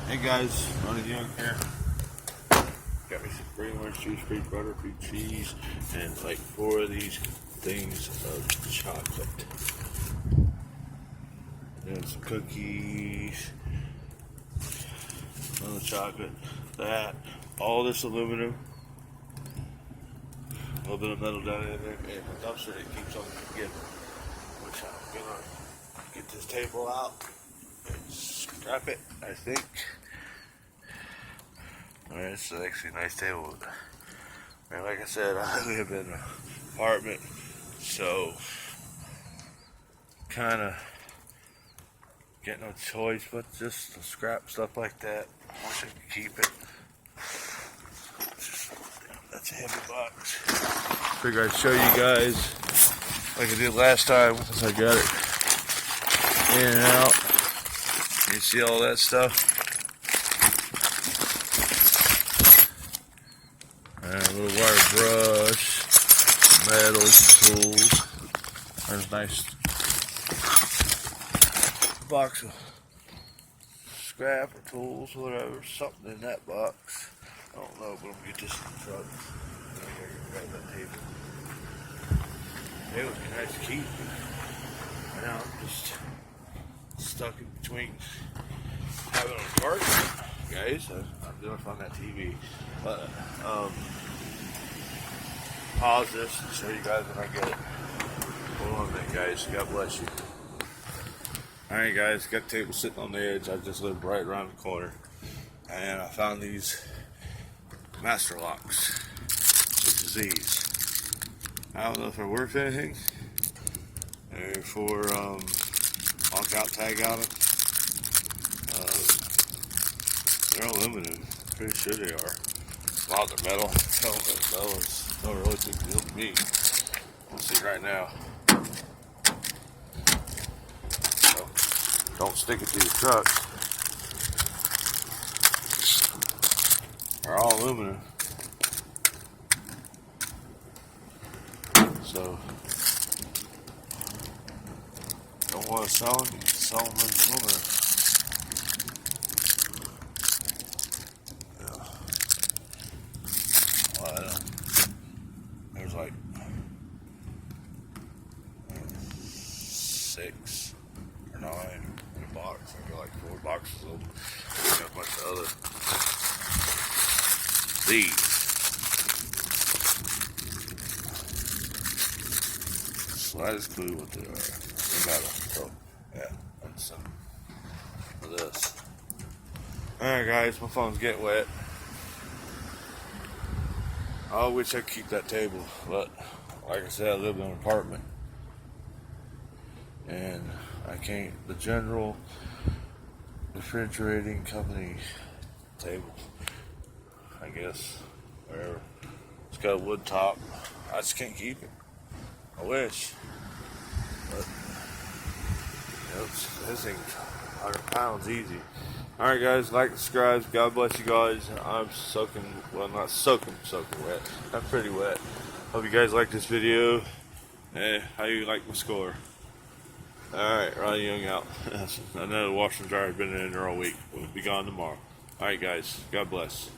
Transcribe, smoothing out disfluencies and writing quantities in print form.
Hey guys, Ronnie Young here. Got me some green orange juice, free butter, free cheese, and like 4 of these things of chocolate. And some cookies, another chocolate, that, all this aluminum, a little bit of metal down in there, and the dumpster that keeps on giving. Which I'm gonna get this table out and scrap it, I think. Alright, it's actually a nice table. And like I said, I live in an apartment, so kind of get no choice but just to scrap stuff like that. I wish I could keep it. That's a heavy box. Figure I'd show you guys like I did last time once I got it in and out. You see all that stuff? And a little wire brush, metal tools. There's a nice box of scrap or tools, whatever, something in that box. I don't know, but I'm gonna get this in the truck. I gotta grab that table. It would be nice to keep. Right now I'm just stuck in between having an apartment, guys. I'm doing it on that TV. But pause this and show you guys when I get it. Hold on a minute, guys. God bless you. Alright guys, got the table sitting on the edge. I just lived right around the corner. And I found these master locks, which is these. I don't know if they're worth anything. They're for lockout, tag out. They're aluminum. Pretty sure they are. A lot of metal. Metal is not really a big deal to me. We'll see right now. So, don't stick it to your truck. They're all aluminum. So, don't want to sell them, you can sell them in aluminum. There's like 6 or 9 in a box. I got like 4 boxes of them. I got a bunch of other these. Slightest clue what they are. They're metal. So yeah, that's some of this. Alright guys, my phone's getting wet. I wish I could keep that table, but like I said, I live in an apartment. And I can't, the General Refrigerating Company table, I guess, whatever. It's got a wood top. I just can't keep it. I wish. But, you know, this thing's 100 pounds easy. Alright guys, like, subscribe, God bless you guys. I'm soaking, well not soaking wet. I'm pretty wet. Hope you guys like this video. How you like my score? Alright, Ronnie Young out. I know the washer and dryer has been in there all week. We'll be gone tomorrow. Alright guys, God bless.